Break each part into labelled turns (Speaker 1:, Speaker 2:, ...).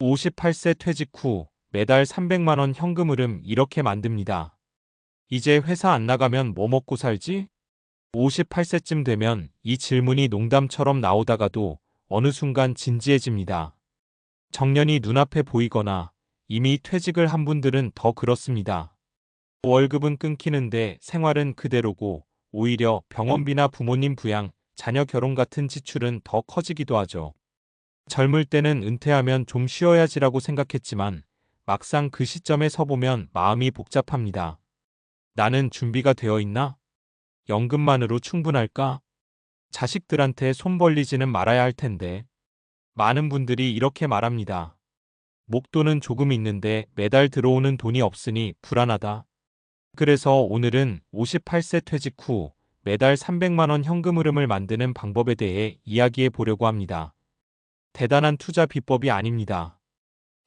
Speaker 1: 58세 퇴직 후 매달 300만 원 현금 흐름 이렇게 만듭니다. 이제 회사 안 나가면 뭐 먹고 살지? 58세쯤 되면 이 질문이 농담처럼 나오다가도 어느 순간 진지해집니다. 정년이 눈앞에 보이거나 이미 퇴직을 한 분들은 더 그렇습니다. 월급은 끊기는데 생활은 그대로고 오히려 병원비나 부모님 부양, 자녀 결혼 같은 지출은 더 커지기도 하죠. 젊을 때는 은퇴하면 좀 쉬어야지라고 생각했지만 막상 그 시점에 서보면 마음이 복잡합니다. 나는 준비가 되어 있나? 연금만으로 충분할까? 자식들한테 손 벌리지는 말아야 할 텐데. 많은 분들이 이렇게 말합니다. 목돈은 조금 있는데 매달 들어오는 돈이 없으니 불안하다. 그래서 오늘은 58세 퇴직 후 매달 300만 원 현금 흐름을 만드는 방법에 대해 이야기해 보려고 합니다. 대단한 투자 비법이 아닙니다.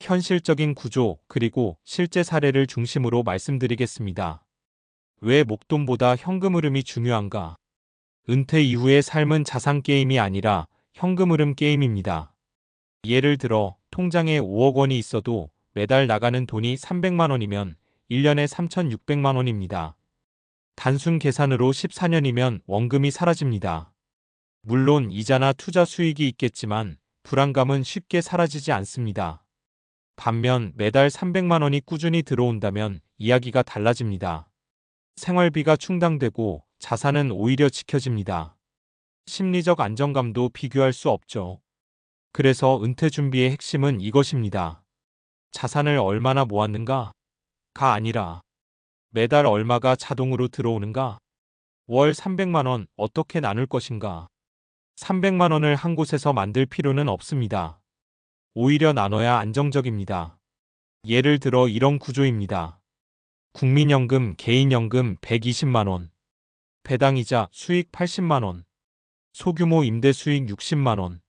Speaker 1: 현실적인 구조 그리고 실제 사례를 중심으로 말씀드리겠습니다. 왜 목돈보다 현금 흐름이 중요한가? 은퇴 이후의 삶은 자산 게임이 아니라 현금 흐름 게임입니다. 예를 들어 통장에 5억 원이 있어도 매달 나가는 돈이 300만 원이면 1년에 3,600만 원입니다. 단순 계산으로 14년이면 원금이 사라집니다. 물론 이자나 투자 수익이 있겠지만 불안감은 쉽게 사라지지 않습니다. 반면 매달 300만 원이 꾸준히 들어온다면 이야기가 달라집니다. 생활비가 충당되고 자산은 오히려 지켜집니다. 심리적 안정감도 비교할 수 없죠. 그래서 은퇴 준비의 핵심은 이것입니다. 자산을 얼마나 모았는가가 아니라 매달 얼마가 자동으로 들어오는가? 월 300만 원 어떻게 나눌 것인가? 300만 원을 한 곳에서 만들 필요는 없습니다. 오히려 나눠야 안정적입니다. 예를 들어 이런 구조입니다. 국민연금, 개인연금 120만 원, 배당이자 수익 80만 원, 소규모 임대 수익 60만 원,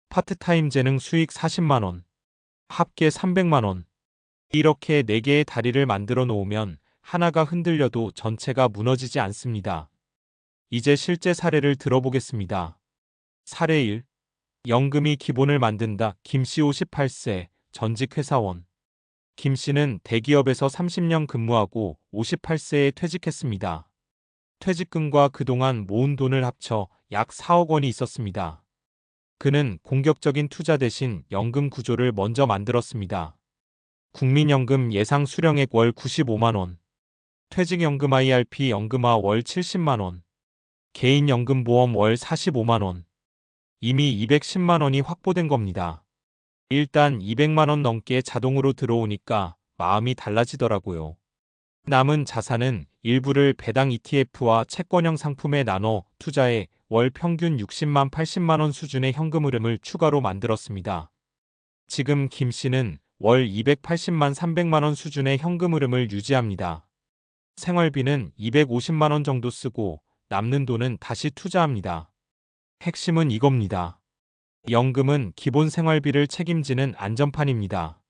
Speaker 1: 파트타임 재능 수익 40만 원, 합계 300만 원. 이렇게 4개의 다리를 만들어 놓으면 하나가 흔들려도 전체가 무너지지 않습니다. 이제 실제 사례를 들어보겠습니다. 사례 1. 연금이 기본을 만든다. 김씨 58세, 전직 회사원. 김씨는 대기업에서 30년 근무하고 58세에 퇴직했습니다. 퇴직금과 그동안 모은 돈을 합쳐 약 4억 원이 있었습니다. 그는 공격적인 투자 대신 연금 구조를 먼저 만들었습니다. 국민연금 예상 수령액 월 95만 원, 퇴직연금 IRP 연금화 월 70만 원, 개인연금보험 월 45만 원. 이미 210만 원이 확보된 겁니다. 일단 200만 원 넘게 자동으로 들어오니까 마음이 달라지더라고요. 남은 자산은 일부를 배당 ETF와 채권형 상품에 나눠 투자해 월 평균 60만 80만 원 수준의 현금 흐름을 추가로 만들었습니다. 지금 김 씨는 월 280만 300만 원 수준의 현금 흐름을 유지합니다. 생활비는 250만 원 정도 쓰고 남는 돈은 다시 투자합니다. 핵심은 이겁니다. 연금은 기본 생활비를 책임지는 안전판입니다.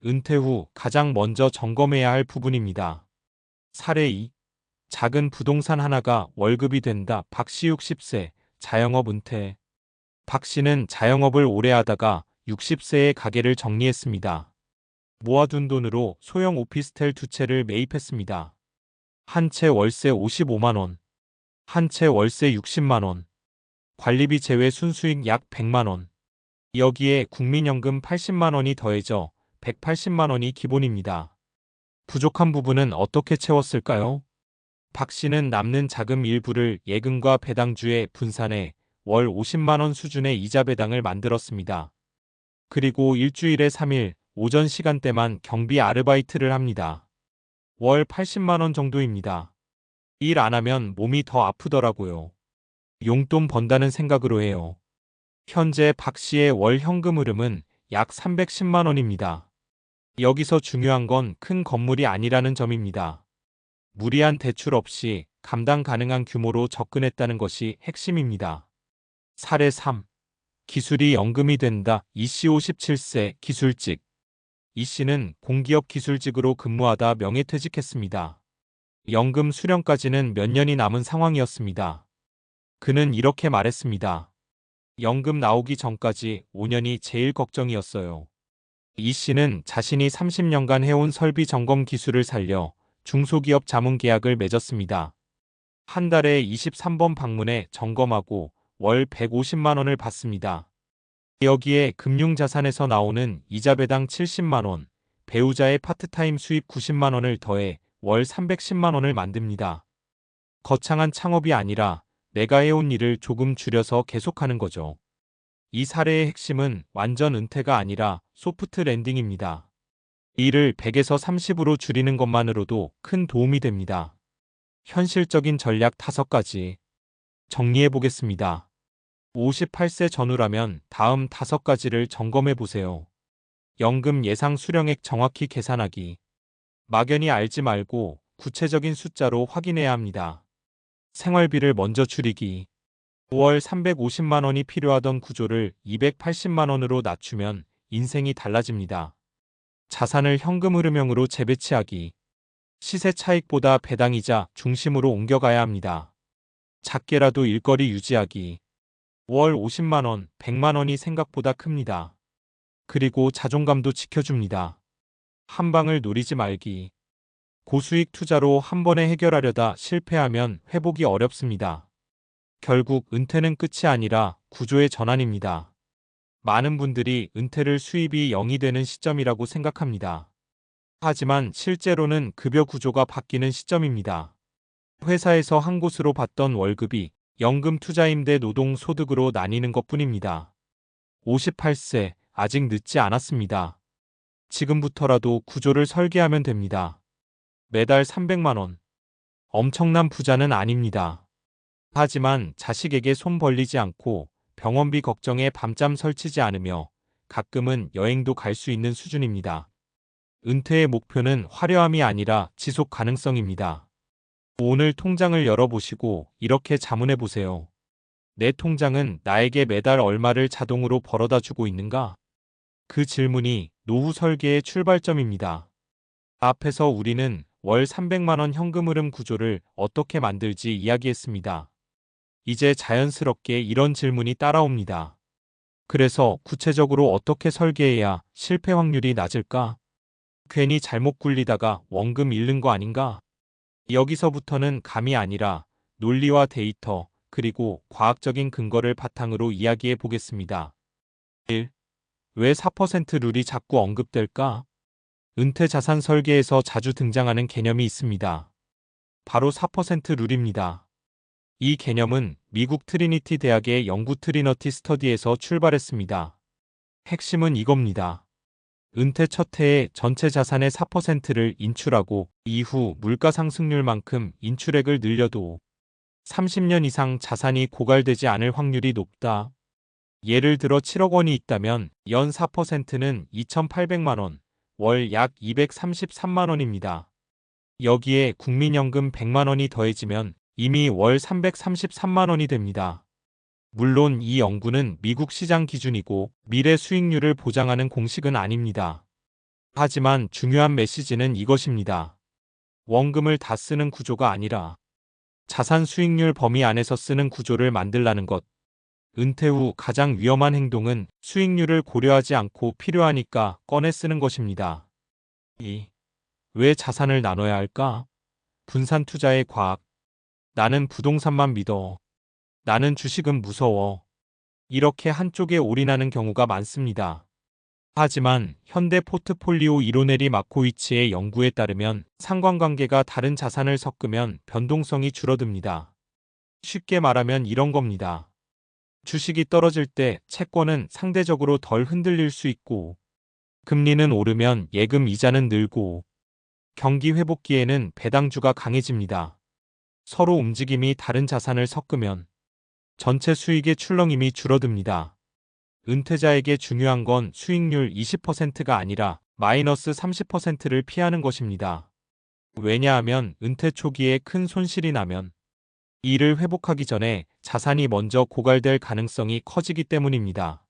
Speaker 1: 은퇴 후 가장 먼저 점검해야 할 부분입니다. 사례 2. 작은 부동산 하나가 월급이 된다. 박씨 60세, 자영업 은퇴. 박씨는 자영업을 오래 하다가 60세에 가게를 정리했습니다. 모아둔 돈으로 소형 오피스텔 2채를 매입했습니다. 한 채 월세 55만 원, 한 채 월세 60만 원, 관리비 제외 순수익 약 100만 원. 여기에 국민연금 80만 원이 더해져 180만 원이 기본입니다. 부족한 부분은 어떻게 채웠을까요? 박 씨는 남는 자금 일부를 예금과 배당주에 분산해 월 50만 원 수준의 이자 배당을 만들었습니다. 그리고 일주일에 3일 오전 시간대만 경비 아르바이트를 합니다. 월 80만 원 정도입니다. 일 안 하면 몸이 더 아프더라고요. 용돈 번다는 생각으로 해요. 현재 박 씨의 월 현금 흐름은 약 310만 원입니다. 여기서 중요한 건 큰 건물이 아니라는 점입니다. 무리한 대출 없이 감당 가능한 규모로 접근했다는 것이 핵심입니다. 사례 3. 기술이 연금이 된다. 이씨 57세, 기술직. 이씨는 공기업 기술직으로 근무하다 명예퇴직했습니다. 연금 수령까지는 몇 년이 남은 상황이었습니다. 그는 이렇게 말했습니다. 연금 나오기 전까지 5년이 제일 걱정이었어요. 이 씨는 자신이 30년간 해온 설비 점검 기술을 살려 중소기업 자문 계약을 맺었습니다. 한 달에 23번 방문해 점검하고 월 150만 원을 받습니다. 여기에 금융자산에서 나오는 이자 배당 70만 원, 배우자의 파트타임 수입 90만 원을 더해 월 310만 원을 만듭니다. 거창한 창업이 아니라 내가 해온 일을 조금 줄여서 계속하는 거죠. 이 사례의 핵심은 완전 은퇴가 아니라 소프트 랜딩입니다. 일을 100에서 30으로 줄이는 것만으로도 큰 도움이 됩니다. 현실적인 전략 5가지 정리해 보겠습니다. 58세 전후라면 다음 5가지를 점검해 보세요. 연금 예상 수령액 정확히 계산하기. 막연히 알지 말고 구체적인 숫자로 확인해야 합니다. 생활비를 먼저 줄이기. 5월 350만 원이 필요하던 구조를 280만 원으로 낮추면 인생이 달라집니다. 자산을 현금 흐름형으로 재배치하기. 시세 차익보다 배당이자 중심으로 옮겨가야 합니다. 작게라도 일거리 유지하기. 월 50만 원, 100만 원이 생각보다 큽니다. 그리고 자존감도 지켜줍니다. 한 방을 노리지 말기. 고수익 투자로 한 번에 해결하려다 실패하면 회복이 어렵습니다. 결국 은퇴는 끝이 아니라 구조의 전환입니다. 많은 분들이 은퇴를 수입이 0이 되는 시점이라고 생각합니다. 하지만 실제로는 급여 구조가 바뀌는 시점입니다. 회사에서 한 곳으로 받던 월급이 연금 투자임대 노동 소득으로 나뉘는 것뿐입니다. 58세, 아직 늦지 않았습니다. 지금부터라도 구조를 설계하면 됩니다. 매달 300만 원. 엄청난 부자는 아닙니다. 하지만 자식에게 손 벌리지 않고 병원비 걱정에 밤잠 설치지 않으며 가끔은 여행도 갈 수 있는 수준입니다. 은퇴의 목표는 화려함이 아니라 지속 가능성입니다. 오늘 통장을 열어보시고 이렇게 자문해 보세요. 내 통장은 나에게 매달 얼마를 자동으로 벌어다 주고 있는가? 그 질문이 노후 설계의 출발점입니다. 앞에서 우리는 월 300만 원 현금 흐름 구조를 어떻게 만들지 이야기했습니다. 이제 자연스럽게 이런 질문이 따라옵니다. 그래서 구체적으로 어떻게 설계해야 실패 확률이 낮을까? 괜히 잘못 굴리다가 원금 잃는 거 아닌가? 여기서부터는 감이 아니라 논리와 데이터, 그리고 과학적인 근거를 바탕으로 이야기해 보겠습니다. 1. 왜 4% 룰이 자꾸 언급될까? 은퇴 자산 설계에서 자주 등장하는 개념이 있습니다. 바로 4% 룰입니다. 이 개념은 미국 트리니티 대학의 연구 트리너티 스터디에서 출발했습니다. 핵심은 이겁니다. 은퇴 첫 해에 전체 자산의 4%를 인출하고 이후 물가 상승률만큼 인출액을 늘려도 30년 이상 자산이 고갈되지 않을 확률이 높다. 예를 들어 7억 원이 있다면 연 4%는 2,800만 원, 월 약 233만 원입니다. 여기에 국민연금 100만 원이 더해지면 이미 월 333만 원이 됩니다. 물론 이 연구는 미국 시장 기준이고 미래 수익률을 보장하는 공식은 아닙니다. 하지만 중요한 메시지는 이것입니다. 원금을 다 쓰는 구조가 아니라 자산 수익률 범위 안에서 쓰는 구조를 만들라는 것. 은퇴 후 가장 위험한 행동은 수익률을 고려하지 않고 필요하니까 꺼내 쓰는 것입니다. 2. 왜 자산을 나눠야 할까? 분산 투자의 과학. 나는 부동산만 믿어. 나는 주식은 무서워. 이렇게 한쪽에 올인하는 경우가 많습니다. 하지만 현대 포트폴리오 이로네리 마코이치의 연구에 따르면 상관관계가 다른 자산을 섞으면 변동성이 줄어듭니다. 쉽게 말하면 이런 겁니다. 주식이 떨어질 때 채권은 상대적으로 덜 흔들릴 수 있고, 금리는 오르면 예금 이자는 늘고, 경기 회복기에는 배당주가 강해집니다. 서로 움직임이 다른 자산을 섞으면 전체 수익의 출렁임이 줄어듭니다. 은퇴자에게 중요한 건 수익률 20%가 아니라 마이너스 30%를 피하는 것입니다. 왜냐하면 은퇴 초기에 큰 손실이 나면 이를 회복하기 전에 자산이 먼저 고갈될 가능성이 커지기 때문입니다.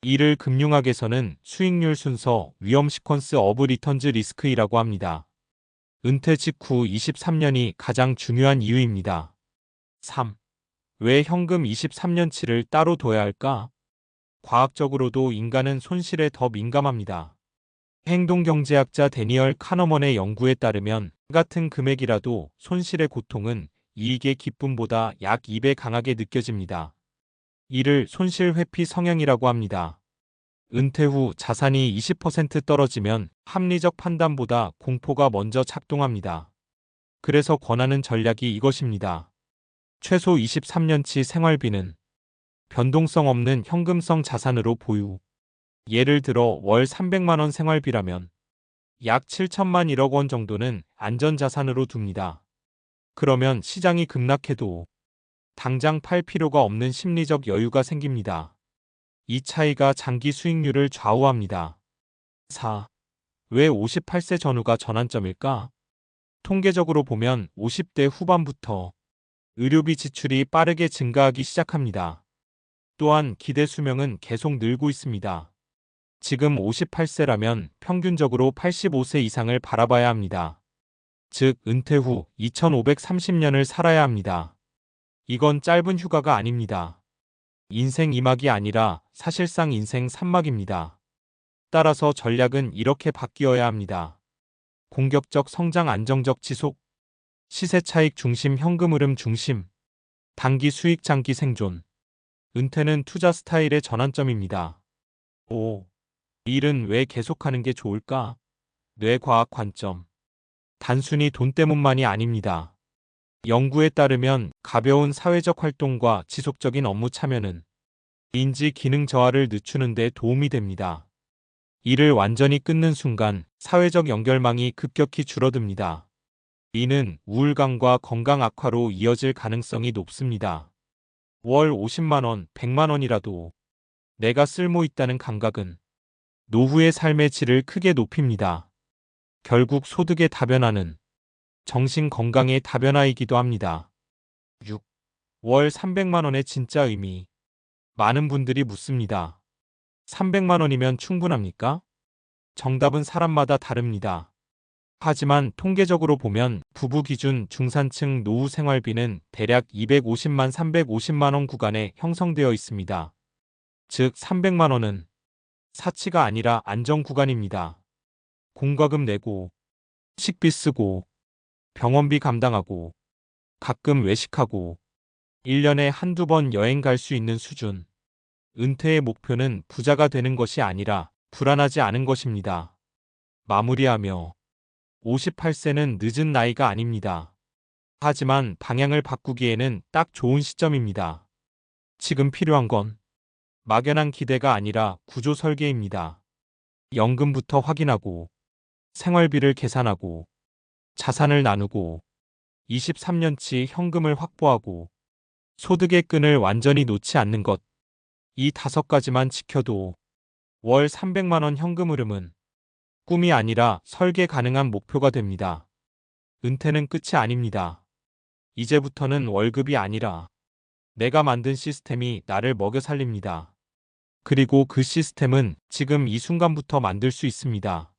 Speaker 1: 이를 금융학에서는 수익률 순서 위험 시퀀스 오브 리턴즈 리스크이라고 합니다. 은퇴 직후 23년이 가장 중요한 이유입니다. 3. 왜 현금 23년치를 따로 둬야 할까? 과학적으로도 인간은 손실에 더 민감합니다. 행동경제학자 데니얼 카너먼의 연구에 따르면 같은 금액이라도 손실의 고통은 이익의 기쁨보다 약 2배 강하게 느껴집니다. 이를 손실 회피 성향이라고 합니다. 은퇴 후 자산이 20% 떨어지면 합리적 판단보다 공포가 먼저 작동합니다. 그래서 권하는 전략이 이것입니다. 최소 23년치 생활비는 변동성 없는 현금성 자산으로 보유. 예를 들어 월 300만 원 생활비라면 약 7천만 1억 원 정도는 안전자산으로 둡니다. 그러면 시장이 급락해도 당장 팔 필요가 없는 심리적 여유가 생깁니다. 이 차이가 장기 수익률을 좌우합니다. 4. 왜 58세 전후가 전환점일까? 통계적으로 보면 50대 후반부터 의료비 지출이 빠르게 증가하기 시작합니다. 또한 기대 수명은 계속 늘고 있습니다. 지금 58세라면 평균적으로 85세 이상을 바라봐야 합니다. 즉, 은퇴 후 2530년을 살아야 합니다. 이건 짧은 휴가가 아닙니다. 인생 2막이 아니라 사실상 인생 3막입니다. 따라서 전략은 이렇게 바뀌어야 합니다. 공격적 성장 안정적 지속, 시세 차익 중심 현금 흐름 중심, 단기 수익 장기 생존. 은퇴는 투자 스타일의 전환점입니다. 5. 일은 왜 계속하는 게 좋을까? 뇌과학 관점. 단순히 돈 때문만이 아닙니다. 연구에 따르면 가벼운 사회적 활동과 지속적인 업무 참여는 인지 기능 저하를 늦추는 데 도움이 됩니다. 이를 완전히 끊는 순간 사회적 연결망이 급격히 줄어듭니다. 이는 우울감과 건강 악화로 이어질 가능성이 높습니다. 월 50만 원, 100만 원이라도 내가 쓸모 있다는 감각은 노후의 삶의 질을 크게 높입니다. 결국 소득의 다변화는 정신 건강의 다변화이기도 합니다. 6. 월 300만 원의 진짜 의미. 많은 분들이 묻습니다. 300만 원이면 충분합니까? 정답은 사람마다 다릅니다. 하지만 통계적으로 보면 부부 기준 중산층 노후 생활비는 대략 250만 350만 원 구간에 형성되어 있습니다. 즉 300만 원은 사치가 아니라 안정 구간입니다. 공과금 내고, 식비 쓰고, 병원비 감당하고, 가끔 외식하고, 1년에 한두 번 여행 갈 수 있는 수준. 은퇴의 목표는 부자가 되는 것이 아니라 불안하지 않은 것입니다. 마무리하며 58세는 늦은 나이가 아닙니다. 하지만 방향을 바꾸기에는 딱 좋은 시점입니다. 지금 필요한 건 막연한 기대가 아니라 구조 설계입니다. 연금부터 확인하고, 생활비를 계산하고, 자산을 나누고, 23년치 현금을 확보하고, 소득의 끈을 완전히 놓지 않는 것. 이 5가지만 지켜도 월 300만 원 현금 흐름은 꿈이 아니라 설계 가능한 목표가 됩니다. 은퇴는 끝이 아닙니다. 이제부터는 월급이 아니라 내가 만든 시스템이 나를 먹여 살립니다. 그리고 그 시스템은 지금 이 순간부터 만들 수 있습니다.